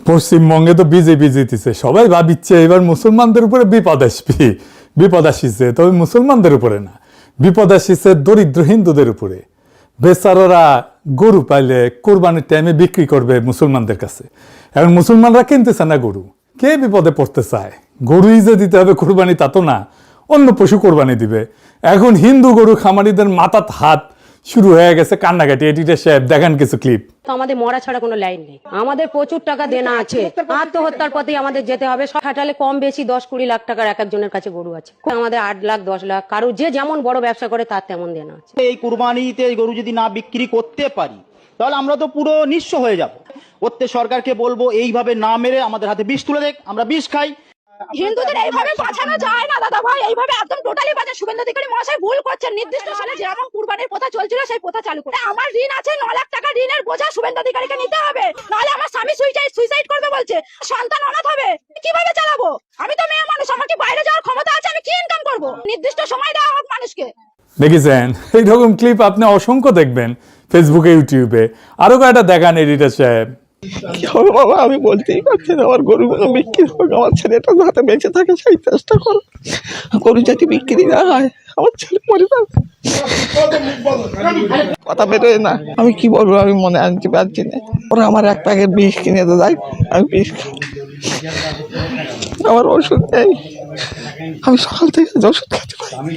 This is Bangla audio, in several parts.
পশ্চিমবঙ্গে তো বিজেপি জিতেছে, সবাই ভাবিচ্ছে এবার মুসলমানদের উপরে বিপদ আসিছে, তবে মুসলমানদের উপরে না, বিপদ আসিছে দরিদ্র হিন্দুদের উপরে। বেচারারা গরু পাইলে কোরবানির টাইমে বিক্রি করবে মুসলমানদের কাছে, এখন মুসলমানরা কিনতেছে না গরু, কে বিপদে পড়তে চায়? গরুই যে দিতে হবে কোরবানি তা তো না, অন্য পশু কোরবানি দিবে। এখন হিন্দু গরু খামারিদের মাথাত হাত শুরু হয়ে গেছে কান্নাকাটি। এডিটর সাহেব দেখান কিছু ক্লিপ। তো আমাদের মরা ছাড়া কোনো লাইন নেই, আমাদের প্রচুর টাকা দেনা আছে, আত্মহত্যার পথে আমাদের যেতে হবে। খাটালে কম বেশি 10-20 লাখ টাকার এক একজনের কাছে গরু আছে, আমাদের 8 লাখ 10 লাখ, কারো যে যেমন বড় ব্যবসা করে তার তেমন দেনা আছে। এই কুরবানিতে গরু যদি না বিক্রি করতে পারি তাহলে আমরা তো পুরো নিঃস্ব হয়ে যাব। প্রত্যেক সরকারকে বলবো এইভাবে না মেরে আমাদের হাতে বিষ তুলে দেখ, আমরা বিষ খাই। হিন্দুদের এইভাবে বাঁচানো যায় না দাদা ভাই, এইভাবে একদম টোটালি বাঁচা। শুভেন্দু অধিকারী মহাশয় ভুল করছেন, নির্দিষ্ট সালে যেমন কুরবানির প্রথা চলছিল সেই প্রথা চালু করে। আমার ঋণ আছে 9 লাখ টাকা, ঋণের বোঝা শুভেন্দু অধিকারীকে নিতে হবে, নাহলে আমার স্বামী সুইসাইড করবে বলছে, সন্তান অনাথ হবে, কিভাবে চালাবো? আমি তো মেয়ে মানুষ, আমার কি বাইরে যাওয়ার ক্ষমতা আছে? আমি কি ইনকাম করবো? নির্দিষ্ট সময় দেওয়া হোক মানুষকে। দেখেছেন এইরকম ক্লিপ আপনি অসংখ্য দেখবেন ফেসবুকে, ইউটিউবে। আরো কয়েকটা দেখান এডিটর সাহেব। বাবা আমি বলতেই পারছি না, আমার গরুগুলো বিক্রি হোক, আমার ছেলেটা যাতে বেঁচে থাকে সেই চেষ্টা করো। গরু যদি বিক্রি না হয় আমার ছেলে মরে যাবে, কথা বেরোয় না। আমি কি বলবো, আমি মনে আনতে পারছি না। ওরা আমার এক প্যাকেট বিষ কিনে দেয়, আমি বিষ খাই, আমার ওষুধ নেই, আমি সকাল থেকে ওষুধ খাতে পারি।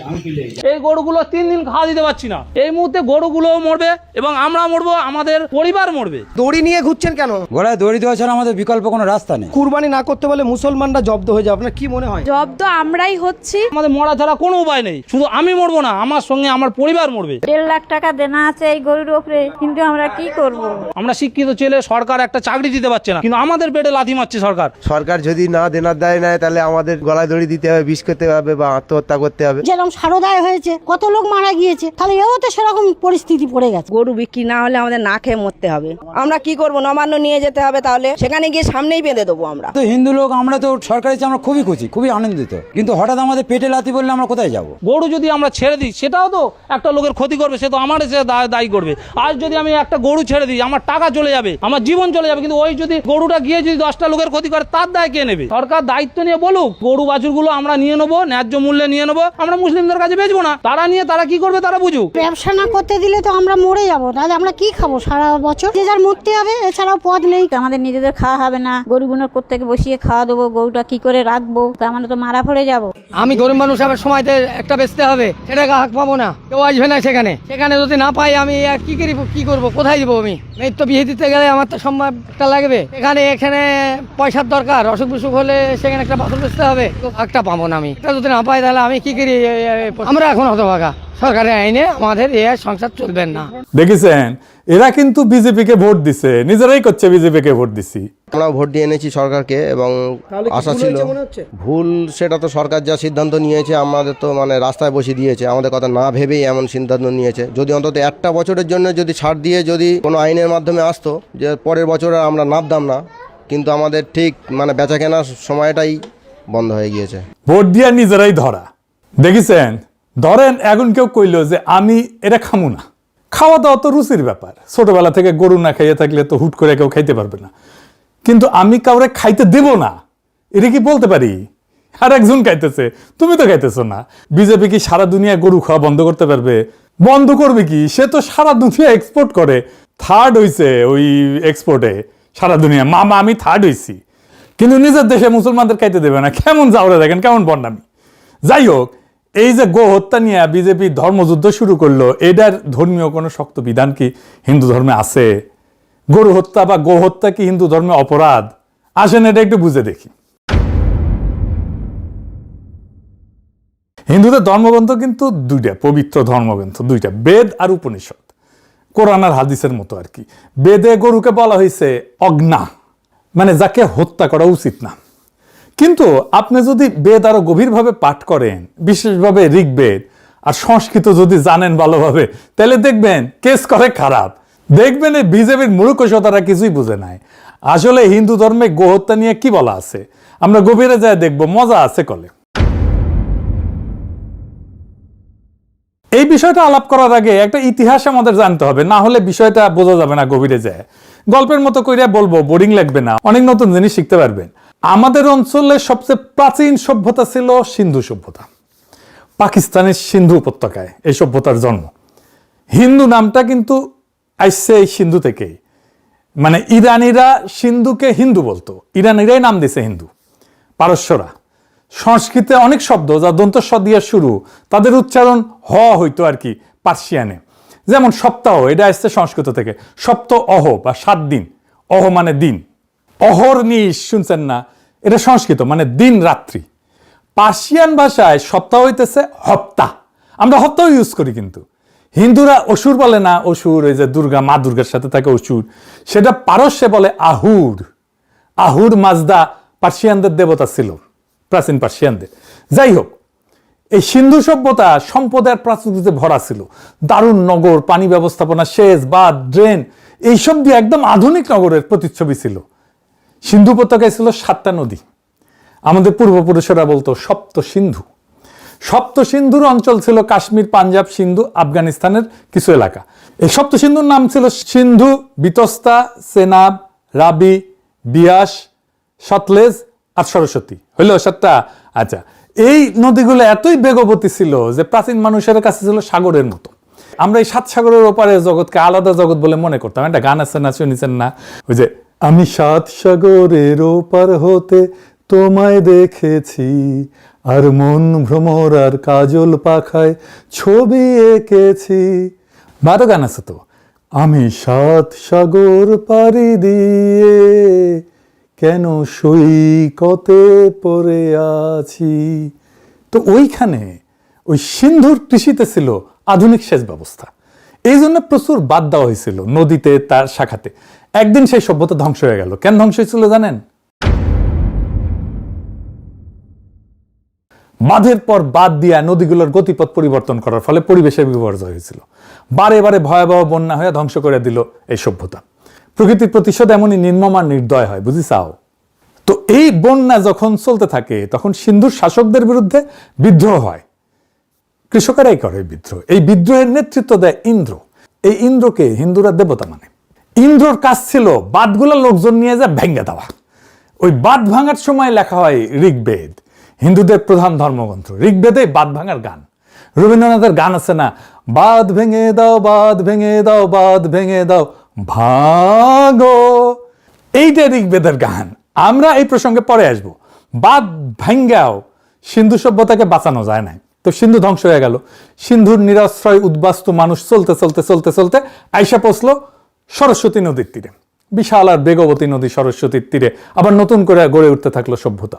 এই গরুগুলো 3 দিন খাওয়া দিতে পারছি না, এই মুহূর্তে গরুগুলো মরবে এবং আমরা মরবো, আমাদের পরিবার মরবে। দড়ি নিয়ে ঘুরছেন কেন? ঘোড়ায় দড়ি দেওয়া ছাড়া আমাদের বিকল্প কোনো রাস্তা নেই। কুরবানি না করতে বলে মুসলমানরা জব্দ হয়ে যাবে, আপনার কি মনে হয়? জব্দ আমরাই হচ্ছি, আমাদের মরা ছাড়া কোনো উপায় নেই। শুধু আমি মরবো না, আমার সঙ্গে আমার পরিবার মরবে। 1.5 লাখ টাকা দেনা আছে এই গরুর উপরে, কিন্তু আমরা কি করব? আমরা শিক্ষিত ছেলে, সরকার একটা চাকরি দিতে পারছে না, কিন্তু আমাদের পেটে লাথি মারছে সরকার। সরকার যদি না দেনার দায় নেয় তাহলে আমাদের গলায় দড়ি দিতে হবে, বিষ খেতে হবে বা আত্মহত্যা করতে হবে। যেরকম সারদায় হয়েছে, কত লোক মারা গিয়েছে, তাহলে এও তো সেরকম পরিস্থিতি পড়ে গেছে। গরু বিক্রি না হলে আমাদের না খেয়ে মরতে হবে। আমরা কি করব? নবান্ন নিয়ে যেতে হবে, তাহলে সেখানে গিয়ে সামনেই বেঁধে দেবো আমরা। তো হিন্দু লোক আমরা তো সরকারি আমরা খুবই খুশি, খুবই আনন্দিত, কিন্তু হঠাৎ আমাদের পেটে লাথি বললে আমরা কোথায় যাব? গরু যদি আমরা ছেড়ে দিই সেটাও তো একটা লোকের ক্ষতি করবে, সে তো আমার সে দায়ী করবে। আজ যদি আমি একটা গরু ছেড়ে দিই আমার টাকা চলে যাবে, আমার জীবন চলে যাবে, কিন্তু ওই যদি গরুটা গিয়ে যদি 10টা লোকের ক্ষতি করে তার দায় কে নেবে? সরকার দায়িত্ব নিয়ে বলুক, গরু বাছুরগুলো আমরা নিয়ে নেবো, ন্যায্য মূল্যে নিয়ে নেবো, আমরা মুসলিমদের কাছে বেচবো না, তারা নিয়ে তারা কি করবে তারা বুঝুক। ব্যবসা না করতে দিলে তো আমরা মরে যাবো, তাহলে আমরা কি খাবো সারা বছর? যে যার মরতে হবে, এছাড়াও পথ নেই। আমাদের নিজেদের খাওয়া হবে না, গরুগুলোর কোত্থেকে বসিয়ে খাওয়া দেবো, গরুটা কি করে রাখবো? তা আমরা তো মারা পড়ে যাবো। আমি গরিব মানুষ, আমার সময়তে একটা বেচতে হবে, সেটাকে হাক পাবো না, কেউ আসবে না সেখানে। সেখানে যদি না পাই আমি আর কি করবো, কোথায় যাবো? আমি তো বিয়ে দিতে গেলে আমার তো সম্মান একটা লাগবে, এখানে পয়সার দরকার, অসুখ বিসুখ হলে সেখানে একটা বাথরুম বেচতে হবে, একটা পাবো না। আমি এটা যদি না পাই তাহলে আমি কি করি? আমরা এখন হতভাগা, সরকারের আইনে আমাদের এ সংসার চলবে না। দেখেছেন এরা কিন্তু বিজেপিকে ভোট দিছে, নিজেরাই করছে বিজেপিকে ভোট দিছি। আমরা ভোট দিয়ে এনেছি সরকারকে এবং আশা ছিল ভুল, সেটা তো সরকার যা সিদ্ধান্ত নিয়েছে আমাদের তো মানে রাস্তায় বসে দিয়েছে, আমাদের কথা না ভেবেই এমন সিদ্ধান্ত নিয়েছে। যদি অন্তত একটা বছরের জন্য যদি ছাড় দিয়ে যদি কোনো আইনের মাধ্যমে আসতো যে পরের বছর আমরা নামতাম না, কিন্তু আমাদের ঠিক মানে বেচা কেনার সময়টাই বন্ধ হয়ে গিয়েছে। ভোট দিয়া নিজেরাই ধরা। দেখেছেন, ধরেন এখন কেউ কইলো যে আমি এটা খামু না, খাওয়া দাওয়া তো রুচির ব্যাপার, ছোটবেলা থেকে গরু না খাইয়ে থাকলে তো হুট করে কেউ খাইতে পারবে না, কিন্তু আমি কাউরে খাইতে দেব না এটা কি বলতে পারি? আর একজন খাইতেছে, তুমি তো খাইতেছো না। বিজেপি কি সারা দুনিয়ায় গরু খাওয়া বন্ধ করতে পারবে? বন্ধ করবে কি? সে তো সারা দুনিয়া এক্সপোর্ট করে, 3rd হইছে ওই এক্সপোর্টে সারা দুনিয়া। মামা আমি 3rd হইছি, কিন্তু নিজের দেশে মুসলমানদের খাইতে দেবে না। কেমন যাওয়া দেখেন, কেমন বন্যামি। যাই হোক, এই যে গো হত্যা নিয়ে বিজেপি ধর্মযুদ্ধ শুরু করলো, এটার ধর্মীয় কোনো শক্ত বিধান কি হিন্দু ধর্মে আছে? গরু হত্যা বা গো হত্যা কি হিন্দু ধর্মে অপরাধ? আসেন এটা একটু বুঝে দেখি। হিন্দুদের ধর্মগ্রন্থ কিন্তু 2টা, পবিত্র ধর্মগ্রন্থ 2টা, বেদ আর উপনিষদ, কোরআন আর হাদিসের মতো আর কি। বেদে গরুকে বলা হয়েছে অজ্ঞা, মানে যাকে হত্যা করা উচিত না। কিন্তু আপনি যদি বেদ আরো গভীরভাবে পাঠ করেন, বিশেষভাবে ঋগ্বেদ আর সংস্কৃত যদি জানেন ভালোভাবে, তাহলে দেখবেন কেস করে খারাপ। দেখবেন এই বিজেপির মূর্খতা কিছুই বুঝে নাই। আসলে হিন্দু ধর্মে গোহত্যা নিয়ে কি বলা আছে আমরা গভীরে যায় দেখবো, মজা আছে কলে। এই বিষয়টা আলাপ করার আগে একটা ইতিহাস আমাদের জানতে হবে, না হলে বিষয়টা বোঝা যাবে না গভীরে যায়। গল্পের মতো কইরা বলবো, বোরিং লাগবে না, অনেক নতুন জিনিস শিখতে পারবেন। আমাদের অঞ্চলে সবচেয়ে প্রাচীন সভ্যতা ছিল সিন্ধু সভ্যতা। পাকিস্তানের সিন্ধু উপত্যকায় এই সভ্যতার জন্ম। হিন্দু নামটা কিন্তু আসছে এই সিন্ধু থেকেই, মানে ইরানিরা সিন্ধুকে হিন্দু বলতো, ইরানিরাই নাম দিছে হিন্দু। পারস্যরা, সংস্কৃতে অনেক শব্দ যা দন্তস্ব দিয়ে শুরু, তাদের উচ্চারণ হ হইতো আর কি পার্সিয়ানে। যেমন সপ্তাহ, এটা আসছে সংস্কৃত থেকে, সপ্ত অহ বা 7 দিন, অহ মানে দিন, অহর্নিশ শুনছেন না, এটা সংস্কৃত মানে দিন রাত্রি। পার্সিয়ান ভাষায় সপ্তাহ হইতেছে হপ্তা, আমরা হপ্তাহ ইউজ করি, কিন্তু হিন্দুরা অসুর বলে না, অসুর ওই যে দুর্গা, মা দুর্গার সাথে থাকে অসুর, সেটা পারস্যে বলে আহুর। আহুর মাজদা পার্সিয়ানদের দেবতা ছিল, প্রাচীন পার্সিয়ানদের। যাই হোক, এই সিন্ধু সভ্যতা সম্পদের প্রাচুর্যে ভরা ছিল। দারুণ নগর, পানি ব্যবস্থাপনা, সেচ, বাঁধ, ড্রেন, এইসব দিয়ে একদম আধুনিক নগরের প্রতিচ্ছবি ছিল। সিন্ধু উপত্যকায় ছিল 7টা নদী, আমাদের পূর্বপুরুষেরা বলতো সপ্ত সিন্ধু। সপ্ত সিন্ধুর অঞ্চল ছিল কাশ্মীর, পাঞ্জাব, সিন্ধু, আফগানিস্তানের কিছু এলাকা। এই সপ্ত সিন্ধুর নাম ছিল সিন্ধু, বিতস্তা, সেনাব, রাবি, বিয়াস, সতলেজ আর সরস্বতী। হইল 7টা। আচ্ছা, এই নদীগুলো এতই বেগবতী ছিল যে প্রাচীন মানুষের কাছে ছিল সাগরের মতো। আমরা এই 7 সাগরের ওপারে জগৎকে আলাদা জগৎ বলে মনে করতাম। একটা গান আছে না, শুনেছেন না, ওই যে আমি 7 সাগরের ওপার হতে তোমায় দেখেছি, আর মন ভ্রমর আর কাজল পাখায় ছবি এঁকেছি। ভালো গান আছে তো, আমি 7 সাগর পাড়ি দিয়ে কেন সৈকতে পড়ে আছি। তো ওইখানে ওই সিন্ধুর কৃষিতে ছিল আধুনিক সেচ ব্যবস্থা, এই জন্য প্রচুর বাদ দেওয়া হয়েছিল নদীতে, তার শাখাতে। একদিন সেই সভ্যতা ধ্বংস হয়ে গেল। কেন ধ্বংস হয়েছিল জানেন? বাঁধের পর বাদ দিয়া নদীগুলোর গতিপথ পরিবর্তন করার ফলে পরিবেশের বিপর্যয় হয়েছিল। বারে বারে ভয়াবহ বন্যা হয়ে ধ্বংস করে দিল এই সভ্যতা। প্রকৃতির প্রতিশোধ এমনই নির্মম আর নির্দয় হয়, বুঝিসাও? তো এই বন্যা যখন চলতে থাকে তখন সিন্ধুর শাসকদের বিরুদ্ধে বিদ্রোহ হয়। কৃষকেরাই করে বিদ্রোহ। এই বিদ্রোহের নেতৃত্ব দেয় ইন্দ্র। এই ইন্দ্রকে হিন্দুরা দেবতা মানে। ইন্দ্রর কাজ ছিল বাঁধগুলোর লোকজন নিয়ে যা ভেঙে দেওয়া। ওই বাঁধ ভাঙার সময় লেখা হয় ঋগ্বেদ, হিন্দুদের প্রধান ধর্মগ্রন্থ। ঋগ্বেদে বাঁধ ভাঙার গান। রবীন্দ্রনাথের গান আছে না, বাঁধ ভেঙে দাও, বাঁধ ভেঙে দাও, বাঁধ ভেঙে দাও, ভাগো। এইটা ঋগ্বেদের গান। আমরা এই প্রসঙ্গে পরে আসব। বাঁধ ভাঙ্গাও সিন্ধু সভ্যতাকে বাঁচানো যায় না, তো সিন্ধু ধ্বংস হয়ে গেল। সিন্ধুর নিরাশ্রয় উদ্বাস্তু মানুষ চলতে চলতে চলতে চলতে আইসা পৌঁছলো সরস্বতী নদীর তীরে। বিশাল আর বেগবতী নদী সরস্বতীর তীরে আবার নতুন করে গড়ে উঠতে থাকলো সভ্যতা।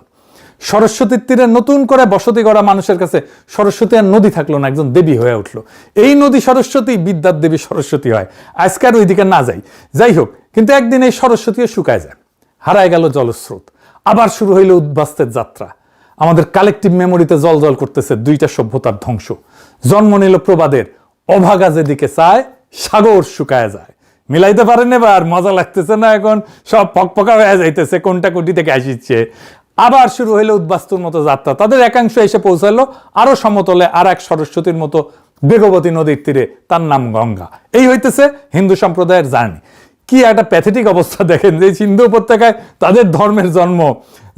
সরস্বতীর তীরে নতুন করে বসতি গড়া মানুষের কাছে সরস্বতী আর নদী থাকলো না, একজন দেবী হয়ে উঠলো। এই নদী সরস্বতী, বিদ্যার দেবী সরস্বতী হয়। আজকার ওইদিকে না যাই, যাই হোক, কিন্তু একদিন এই সরস্বতীও শুকায় যায়, হারায় গেল জলস্রোত। আবার শুরু হইল উদ্বাস্তের যাত্রা। আমাদের কালেকটিভ মেমোরিতে জল জল করতেছে 2টা সভ্যতার ধ্বংস। জন্ম নিল প্রবাদের, অভাগা যেদিকে চায় সাগর শুকায় যায়। মিলাইতে পারেন এবার? মজা লাগতেছে না? এখন সব পকপকা হয়ে যাইতেছে, কোনটা কোটি থেকে আসিচ্ছে। আবার শুরু হইলো উদ্বাস্তুর মতো যাত্রা। তাদের একাংশ এসে পৌঁছালো আরো সমতলে আর এক সরস্বতীর মতো বেগবতী নদীর তীরে, তার নাম গঙ্গা। এই হইতেছে হিন্দু সম্প্রদায়ের জার্নি। কি একটা প্যাথেটিক অবস্থা দেখেন, যে সিন্ধু উপত্যকায় তাদের ধর্মের জন্ম,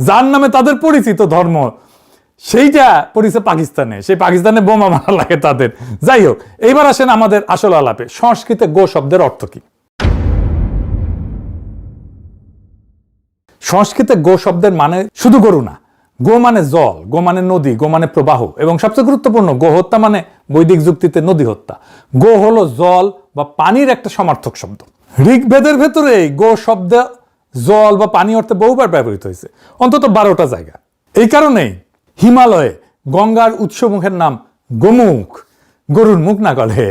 যার নামে তাদের পরিচিত ধর্ম, সেইটা পড়েছে পাকিস্তানে। সেই পাকিস্তানে বোমা মারা লাগে তাদের। যাই হোক, এইবার আসেন আমাদের আসল আলাপে। সংস্কৃতে গো শব্দের অর্থ কি? সংস্কৃতে গো শব্দের মানে শুধু গরু না। গো মানে জল, গো মানে নদী, গো মানে প্রবাহ, এবং সবচেয়ে গুরুত্বপূর্ণ গো হত্যা মানে বৈদিক যুক্তিতে নদী হত্যা। গো হলো জল বা পানির একটা সমার্থক শব্দ। ঋগ্বেদের ভেতরে গো শব্দ জল বা পানি অর্থে বহুবার ব্যবহৃত হয়েছে, অন্তত 12টা জায়গা। এই কারণেই হিমালয়ে গঙ্গার উৎসমুখের নাম গোমুখ। গরুর মুখ না গলে,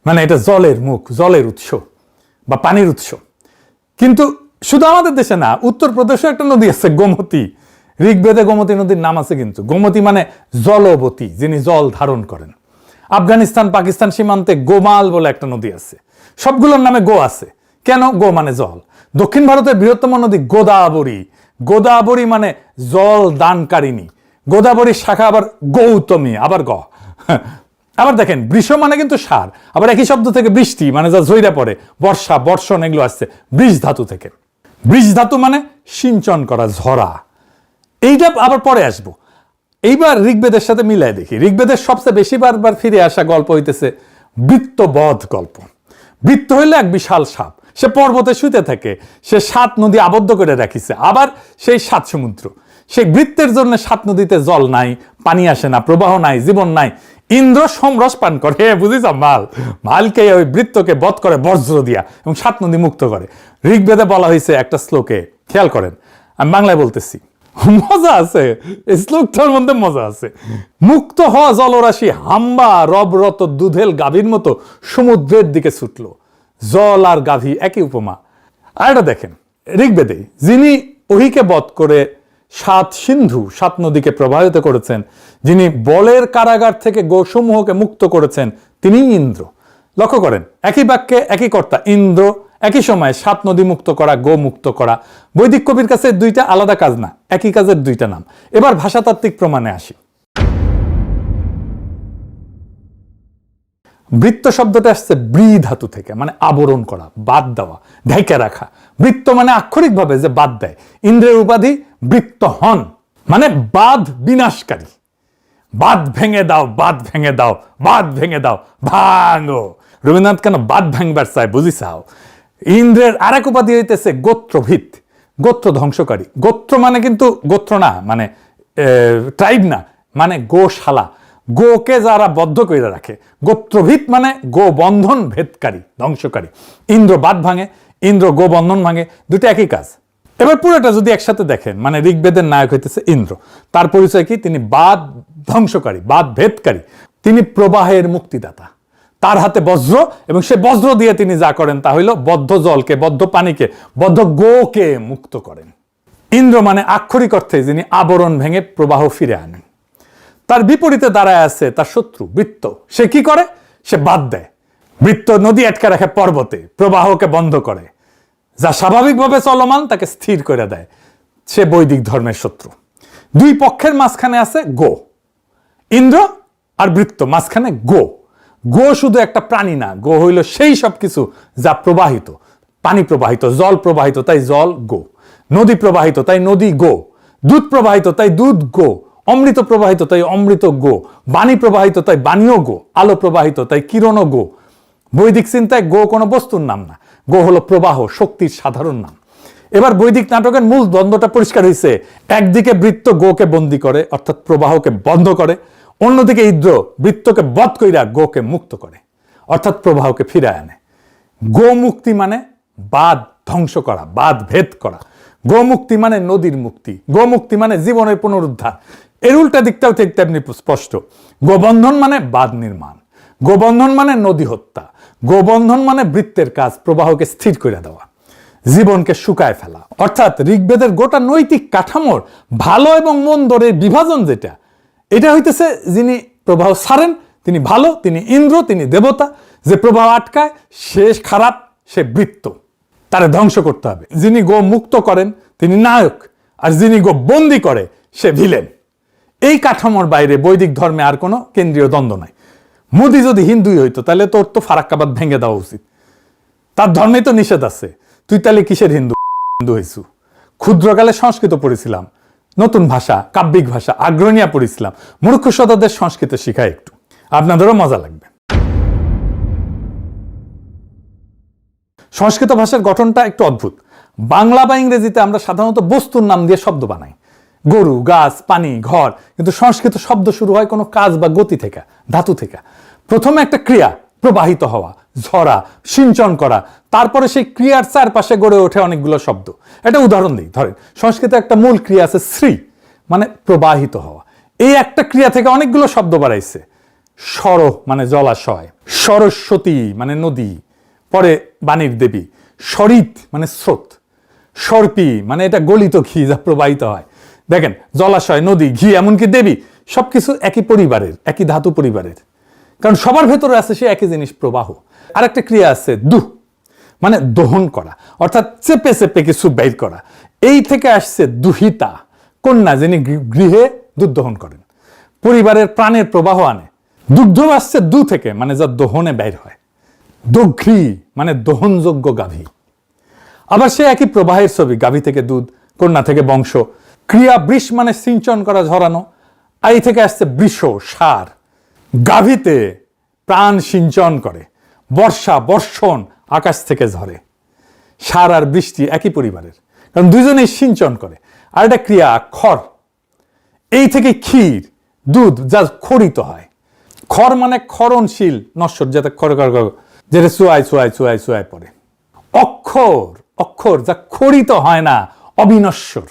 মানে এটা জলের মুখ, জলের উৎস বা পানির উৎস। কিন্তু শুধু আমাদের দেশে না, উত্তরপ্রদেশে একটা নদী আছে গোমতী। ঋগ্বেদে গোমতী নদীর নাম আছে, কিন্তু গোমতী মানে জলবতী, যিনি জল ধারণ করেন। আফগানিস্তান পাকিস্তান সীমান্তে গোমাল বলে একটা নদী আছে। সবগুলোর নামে গো আছে। কেন? গো মানে জল। দক্ষিণ ভারতের বৃহত্তম নদী গোদাবরী। গোদাবরী মানে জল দানকারিণী। গোদাবরীর শাখা আবার গৌতমী, আবার গ। আবার দেখেন বৃষ মানে কিন্তু সার, আবার একই শব্দ থেকে বৃষ্টি মানে যা ঝইরা পড়ে, বর্ষা, বর্ষণ এগুলো আসছে বৃষ ধাতু থেকে। বৃষ ধাতু মানে সিঞ্চন করা, ঝরা। এইটা আবার পরে আসবো। এইবার ঋগ্বেদের সাথে মিলাই দেখি। ঋগ্বেদের সবচেয়ে বেশি বারবার ফিরে আসা গল্প হইতেছে বৃত্তবধ গল্প। বৃত্ত হইলে এক বিশাল সাপ, সে পর্বতে শুতে থাকে, সে 7 নদী আবদ্ধ করে রাখিছে, আবার সেই 7 সমুদ্র। সেই বৃত্তের জন্য 7 নদীতে জল নাই, পানি আসে না, প্রবাহ নাই, জীবন নাই। ইন্দ্র সমরস পান করে, বুঝিস মালকে ওই বৃত্তকে বধ করে বজ্র দিয়া এবং 7 নদী মুক্ত করে। ঋগ্বেদে বলা হয়েছে একটা শ্লোকে, খেয়াল করেন, আমি বাংলায় বলতেছি, মজা আছে এই শ্লোকটার মধ্যে, মজা আছে। মুক্ত হওয়া জলরাশি হাম্বা রবরত দুধেল গাভীর মতো সমুদ্রের দিকে ছুটল। জল আর গাভী একই উপমা। আর এটা দেখেন ঋগ্বেদে, যিনি ওহিকে বধ করে 7 সিন্ধু 7 নদীকে প্রবাহিত করেছেন, যিনি বলের কারাগার থেকে গোসমূহকে মুক্ত করেছেন, তিনি ইন্দ্র। লক্ষ্য করেন একই বাক্যে একই কর্তা, ইন্দ্র, একই সময়ে 7 নদী মুক্ত করা, গো মুক্ত করা। বৈদিক কবির কাছে 2টা আলাদা কাজ না, একই কাজের 2টা নাম। এবার ভাষাতাত্ত্বিক প্রমাণে আসি। বৃত্ত শব্দটা আসছে ব্রি ধাতু থেকে, মানে আবরণ করা, বাদ দেওয়া, ঢেকে রাখা। বৃত্ত মানে আক্ষরিকভাবে যে বাদ দেয়। ইন্দ্রের উপাধি বৃত্ত হন, মানে বাদ বিনাশকারী। বাদ ভেঙে দাও, বাদ ভেঙে দাও, বাদ ভেঙে দাও, ভাঙো। রবীন্দ্রনাথ কেন বাদ ভাঙবার চায় বুঝিছাও। ইন্দ্রের আরেক উপাধি হইতেছে গোত্রভিত, গোত্র ধ্বংসকারী। গোত্র মানে কিন্তু গোত্র না, মানে ট্রাইব না, মানে গোশালা, গোকে যারা বদ্ধ করে রাখে। গোত্রভিত মানে গো বন্ধন ভেদকারী, ধ্বংসকারী। ইন্দ্র বাদ ভাঙে, ইন্দ্র গো বন্ধন ভাঙে, 2টা একই কাজ। এবার পুরোটা যদি একসাথে দেখেন, মানে ঋগ্বেদের নায়ক হইতেছে ইন্দ্র। তার পরিচয় কি? তিনি বাদ ধ্বংসকারী, বাদ ভেদকারী। তিনি প্রবাহের মুক্তিদাতা। তার হাতে বজ্র, এবং সে বজ্র দিয়ে তিনি যা করেন তা হইল বদ্ধ জলকে, বদ্ধ পানিকে, বদ্ধ গোকে মুক্ত করেন। ইন্দ্র মানে আক্ষরিক অর্থে যিনি আবরণ ভেঙে প্রবাহ ফিরে আনেন। তার বিপরীতে দাঁড়ায় আছে তার শত্রু বৃত্ত। সে কি করে? সে বাদ দেয়। বৃত্ত নদী আটকে রাখে পর্বতে, প্রবাহকে বন্ধ করে। যা স্বাভাবিকভাবে চলমান তাকে স্থির করে দেয়। সে বৈদিক ধর্মের শত্রু। 2 পক্ষের মাঝখানে আছে গো। ইন্দ্র আর বৃত্ত, মাঝখানে গো। গো শুধু একটা প্রাণী না, গো হইল সেই সব কিছু যা প্রবাহিত। পানি প্রবাহিত, জল প্রবাহিত, তাই জল গো। নদী প্রবাহিত, তাই নদী গো। দুধ প্রবাহিত, তাই দুধ গো। অমৃত প্রবাহিত, তাই অমৃত গো। বাণী প্রবাহিত, তাই বাণীও গো। আলো প্রবাহিত, তাই কিরণও গো। বৈদিক চিন্তায় গো কোনো বস্তুর নাম না, গো হলো প্রবাহ, শক্তির সাধারণ নাম। এবার বৈদিক নাটকের মূল দ্বন্দ্বটা পরিষ্কার হয়েছে। একদিকে বৃত্ত গোকে বন্দী করে, অর্থাৎ প্রবাহকে বন্ধ করে। অন্যদিকে ইন্দ্র বৃত্তকে বধ কইরা গোকে মুক্ত করে, অর্থাৎ প্রবাহকে ফিরায় আনে। গো মুক্তি মানে বাদ ধ্বংস করা, বাদ ভেদ করা। গো মুক্তি মানে নদীর মুক্তি। গো মুক্তি মানে জীবনের পুনরুদ্ধার। এর উল্টা দিকটাও ঠিক তেমনি স্পষ্ট। গোবন্ধন মানে বাদ নির্মাণ। গোবন্ধন মানে নদী হত্যা। গোবন্ধন মানে বৃত্তের কাজ, প্রবাহকে স্থির করে দেওয়া, জীবনকে শুকায় ফেলা। অর্থাৎ ঋগ্বেদের গোটা নৈতিক কাঠামোর ভালো এবং মন্দর এই বিভাজন যেটা, এটা হইতেছে যিনি প্রবাহ ছাড়েন তিনি ভালো, তিনি ইন্দ্র, তিনি দেবতা। যে প্রবাহ আটকায় সে খারাপ, সে বৃত্ত, তারে ধ্বংস করতে হবে। যিনি গো মুক্ত করেন তিনি নায়ক, আর যিনি গো বন্দি করে সে ভিলেন। এই কাঠামোর বাইরে বৈদিক ধর্মে আর কোনো কেন্দ্রীয় দ্বন্দ্ব নাই। মোদি যদি হিন্দুই হইতো তাহলে তোর তো ফারাক্কাবাদ ভেঙে দেওয়া উচিত। তার ধর্মে তো নিষেধ আছে। তুই তাহলে কিসের হিন্দু হইছু? ক্ষুদ্রকালে সংস্কৃত পড়েছিলাম, নতুন ভাষা, কাব্যিক ভাষা, আগ্রহণীয়া পড়েছিলাম। মূর্খ সদাদের সংস্কৃত শিখায় একটু, আপনাদেরও মজা লাগবে। সংস্কৃত ভাষার গঠনটা একটু অদ্ভুত। বাংলা বা ইংরেজিতে আমরা সাধারণত বস্তুর নাম দিয়ে শব্দ বানাই, গরু, গাছ, পানি, ঘর। কিন্তু সংস্কৃত শব্দ শুরু হয় কোনো কাজ বা গতি থেকে, ধাতু থেকে। প্রথমে একটা ক্রিয়া, প্রবাহিত হওয়া, ঝরা, সিঞ্চন করা। তারপরে সেই ক্রিয়ার চারপাশে গড়ে ওঠে অনেকগুলো শব্দ। একটা উদাহরণ দিই, ধরেন সংস্কৃতে একটা মূল ক্রিয়া আছে শ্রী, মানে প্রবাহিত হওয়া। এই একটা ক্রিয়া থেকে অনেকগুলো শব্দ বাড়াইছে। সর মানে জলাশয়, সরস্বতী মানে নদী, পরে বাণীর দেবী। সরিত মানে স্রোত, সর্পী মানে এটা গলিত ঘি যা প্রবাহিত হয়। দেখেন জলাশয়, নদী, ঘি, এমনকি দেবী, সবকিছু একই পরিবারের, একই ধাতু পরিবারের। কারণ সবার ভেতরে আছে সে একই জিনিস, প্রবাহ। আর একটা ক্রিয়া আছে দুহ, মানে দহন করা, অর্থাৎ চেপে চেপে কিছু বের করা। এই থেকে আসছে দুহিতা, কন্যা যিনি গৃহে দুধ দহন করেন, পরিবারের প্রাণের প্রবাহ আনে। দুগ্ধ আসছে দু থেকে, মানে যা দহনে বের হয়। দঘ্রি মানে দহনযোগ্য গাভী। আবার সে একই প্রবাহের ছবি, গাভী থেকে দুধ, কন্যা থেকে বংশ। ক্রিয়া বৃষ মানে সিঞ্চন করা, ঝরানো। আই থেকে আসছে বৃষ, সার। গাভীতে প্রাণ সিঞ্চন করে, বর্ষা বর্ষণ আকাশ থেকে ঝরে। সার আর বৃষ্টি একই পরিবারের, কারণ দুজনেই সিঞ্চন করে। আর একটা ক্রিয়া খড়, এই থেকে ক্ষীর, দুধ যা খরিত হয়। খড় মানে ক্ষরণশীল, নশ্বর, যাতে খড় যেটা চুয়ায় চুয়ায় চুয়ায় চুয়ায় পড়ে। অক্ষর, অক্ষর যা খরিত হয় না, অবিনশ্বর,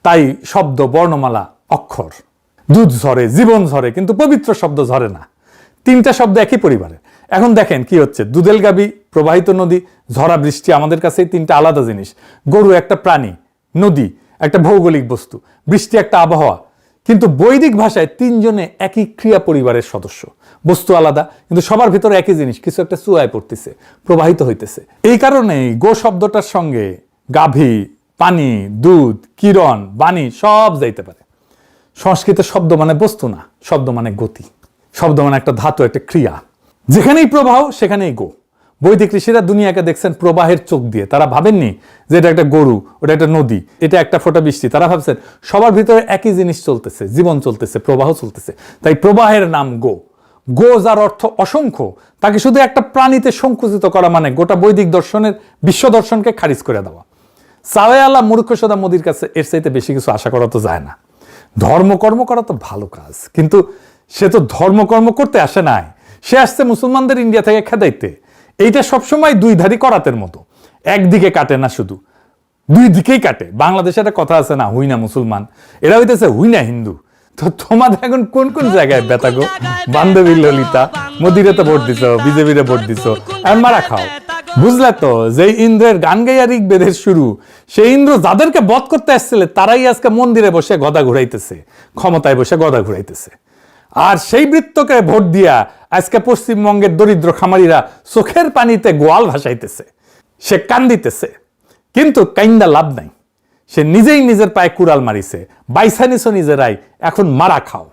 তাই শব্দ বর্ণমালা অক্ষর। দুধ ঝরে, জীবন ঝরে, কিন্তু পবিত্র শব্দ ঝরে না। তিনটা শব্দ একই পরিবারের। এখন দেখেন কি হচ্ছে, দুধেল গাভী, প্রবাহিত নদী, ঝরা বৃষ্টি আমাদের কাছে তিনটা আলাদা জিনিস। গরু একটা প্রাণী, নদী একটা ভৌগোলিক বস্তু, বৃষ্টি একটা আবহাওয়া। কিন্তু বৈদিক ভাষায় তিনজনে একই ক্রিয়া পরিবারের সদস্য, বস্তু আলাদা কিন্তু সবার ভিতরে একই জিনিস, কিছু একটা চুয়ায় পড়তেছে, প্রবাহিত হইতেছে। এই কারণেই গো শব্দটার সঙ্গে গাভী, পানি, দুধ, কিরণ, বাণী সব যাইতে পারে। সংস্কৃত শব্দ মানে বস্তু না, শব্দ মানে গতি, শব্দ মানে একটা ধাতু, একটা ক্রিয়া। যেখানেই প্রবাহ সেখানেই গো। বৈদিক ঋষিরা দুনিয়াকে দেখছেন প্রবাহের চোখ দিয়ে। তারা ভাবেননি যে এটা একটা গরু, ওটা একটা নদী, এটা একটা ফোঁটা বৃষ্টি। তারা ভাবছেন সবার ভিতরে একই জিনিস চলতেছে, জীবন চলতেছে, প্রবাহ চলতেছে। তাই প্রবাহের নাম গো। গো যার অর্থ অসংখ্য, তাকে শুধু একটা প্রাণীতে সংকুচিত করা মানে গোটা বৈদিক দর্শনের, বিশ্ব দর্শনকে খারিজ করে দেওয়া। সাওয়ে আল্লাহ মূর্খ সদা মোদির কাছে এর চাইতে বেশি কিছু আশা করা তো যায় না। ধর্মকর্ম করা তো ভালো কাজ, কিন্তু সে তো ধর্মকর্ম করতে আসে নাই, সে আসছে মুসলমানদের ইন্ডিয়া থেকে খেদাইতে। এইটা সবসময় দুই ধারি করাতের মতো, একদিকে কাটে না, শুধু দুই দিকেই কাটে। বাংলাদেশে একটা কথা আছে না, হুই না মুসলমান, এরা হইতেছে হুই না হিন্দু। তো তোমাদের এখন কোন কোন জায়গায় ব্যথা গো? বান্ধবী ললিতা, মোদিরে তো ভোট দিছ, বিজেপিরে ভোট দিছ, আর মারা খাও। বুঝলে তো, যে ইন্দ্রের গান গাইয়া ঋগ্বেদের শুরু, সেই ইন্দ্র যাদেরকে বধ করতে আসছিল তারাই আজকে মন্দিরে বসে গদা ঘুরাইতেছে, ক্ষমতায় বসে গদা ঘুরাইতেছে। আর সেই বৃত্তকে ভোট দিয়া আজকে পশ্চিমবঙ্গের দরিদ্র খামারিরা চোখের পানিতে গোয়াল ভাসাইতেছে। সে কান্দিতেছে, কিন্তু কাইন্দা লাভ নাই। সে নিজেই নিজের পায়ে কুড়াল মারিছে, বাইসানিছো নিজেরাই, এখন মারা খাও।